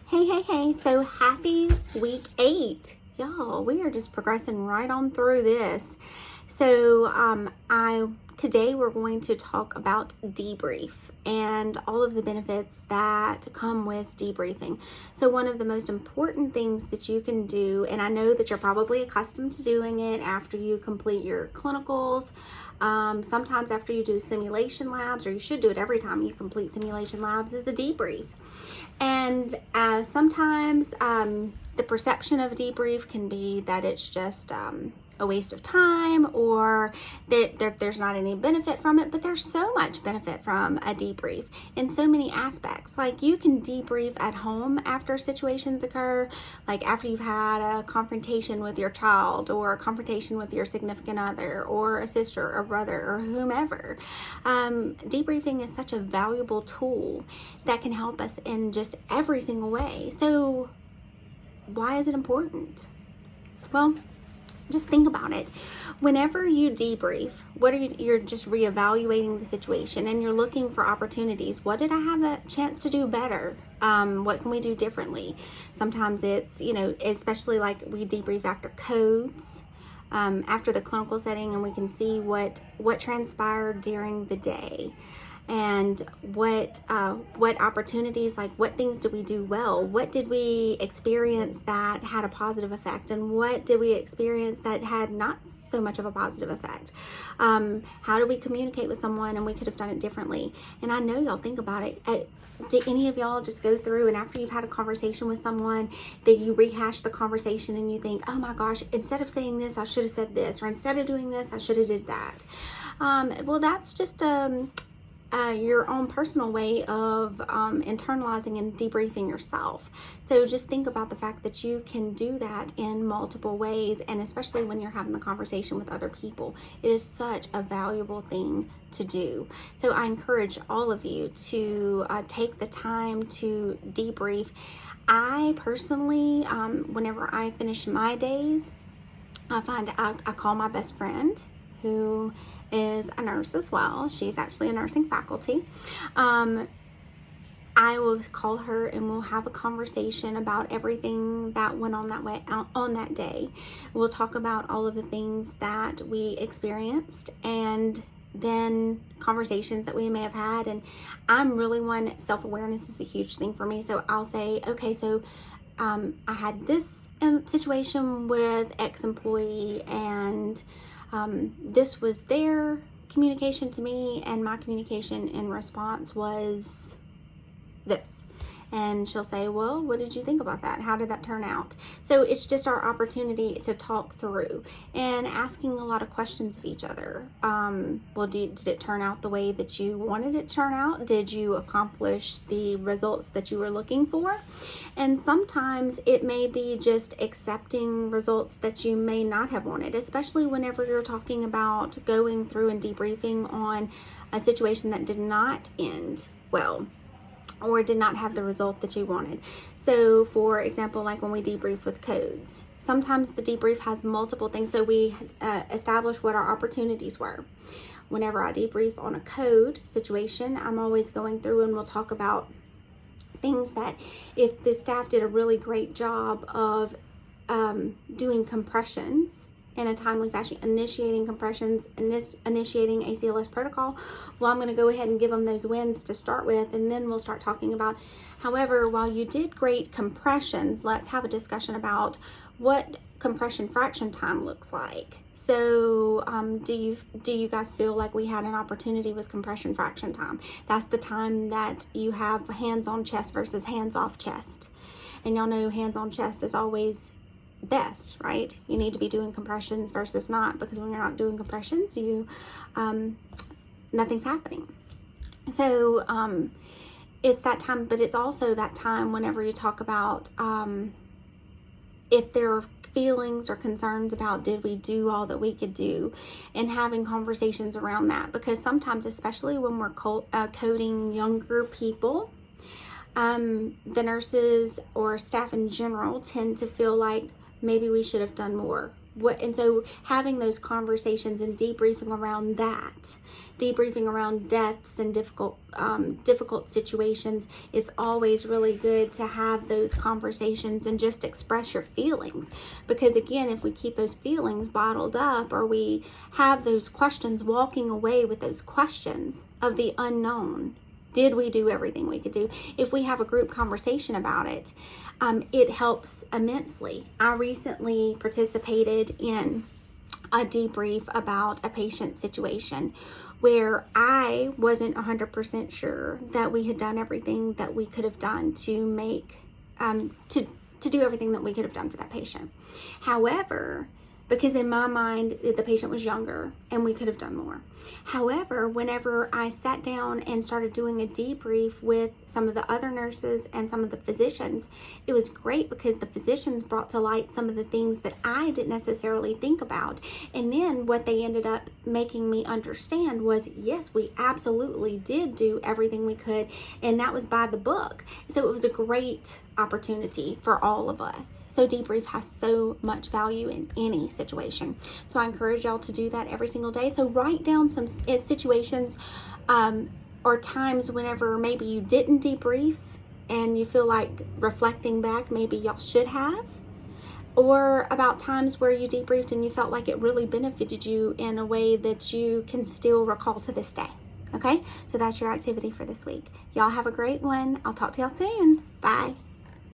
Hey. So happy week 8. Y'all, we are just progressing right on through this. So today we're going to talk about debrief and all of the benefits that come with debriefing. So one of the most important things that you can do, and I know that you're probably accustomed to doing it after you complete your clinicals, sometimes after you do simulation labs, or you should do it every time you complete simulation labs, is a debrief. And sometimes the perception of a debrief can be that it's just a waste of time, or that there's not any benefit from it, but there's so much benefit from a debrief in so many aspects. Like, you can debrief at home after situations occur, like after you've had a confrontation with your child, or a confrontation with your significant other, or a sister or brother, or whomever. Debriefing is such a valuable tool that can help us in just every single way. So why is it important? Well, just think about it. Whenever you debrief, you're just reevaluating the situation, and you're looking for opportunities. What did I have a chance to do better? What can we do differently? Sometimes it's, especially like we debrief after codes, after the clinical setting, and we can see what transpired during the day. And what opportunities, like what things did we do well? What did we experience that had a positive effect? And what did we experience that had not so much of a positive effect? How do we communicate with someone and we could have done it differently? And I know y'all think about it. Do any of y'all just go through, and after you've had a conversation with someone, that you rehash the conversation and you think, oh my gosh, instead of saying this, I should have said this, or instead of doing this, I should have did that. Well, that's just your own personal way of internalizing and debriefing yourself. So just think about the fact that you can do that in multiple ways, and especially when you're having the conversation with other people. It is such a valuable thing to do. So I encourage all of you to take the time to debrief. I personally, whenever I finish my days, I call my best friend, who is a nurse as well. She's actually a nursing faculty. I will call her and we'll have a conversation about everything that went on that day. We'll talk about all of the things that we experienced, and then conversations that we may have had. And I'm really self-awareness is a huge thing for me. So I'll say, okay, so I had this situation with X employee, and this was their communication to me, and my communication in response was this. And she'll say, well, what did you think about that? How did that turn out? So it's just our opportunity to talk through and asking a lot of questions of each other. Well, did it turn out the way that you wanted it to turn out? Did you accomplish the results that you were looking for? And sometimes it may be just accepting results that you may not have wanted, especially whenever you're talking about going through and debriefing on a situation that did not end well, or did not have the result that you wanted. So for example, like when we debrief with codes, sometimes the debrief has multiple things. So we establish what our opportunities were. Whenever I debrief on a code situation, I'm always going through and we'll talk about things that if the staff did a really great job of doing compressions in a timely fashion, initiating compressions, initiating ACLS protocol, well, I'm going to go ahead and give them those wins to start with, and then we'll start talking about, however, while you did great compressions, let's have a discussion about what compression fraction time looks like. So do you guys feel like we had an opportunity with compression fraction time? That's the time that you have hands on chest versus hands off chest. And y'all know hands on chest is always best, right? You need to be doing compressions versus not, because when you're not doing compressions, you nothing's happening. So it's that time, but it's also that time whenever you talk about if there are feelings or concerns about did we do all that we could do, and having conversations around that, because sometimes, especially when we're coding younger people, the nurses or staff in general tend to feel like maybe we should have done more, And so having those conversations and debriefing around that, debriefing around deaths and difficult situations, it's always really good to have those conversations and just express your feelings. Because again, if we keep those feelings bottled up, or we have those questions, walking away with those questions of the unknown, did we do everything we could do? If we have a group conversation about it, it helps immensely. I recently participated in a debrief about a patient situation where I wasn't 100% sure that we had done everything that we could have done to make, to do everything that we could have done for that patient. However, because in my mind, the patient was younger and we could have done more. However, whenever I sat down and started doing a debrief with some of the other nurses and some of the physicians, it was great because the physicians brought to light some of the things that I didn't necessarily think about. And then what they ended up making me understand was, yes, we absolutely did do everything we could, and that was by the book. So it was a great opportunity for all of us. So debrief has so much value in any situation. So I encourage y'all to do that every single day. So write down some situations or times whenever maybe you didn't debrief and you feel like reflecting back, maybe y'all should have, or about times where you debriefed and you felt like it really benefited you in a way that you can still recall to this day. Okay, so that's your activity for this week. Y'all have a great one. I'll talk to y'all soon. Bye.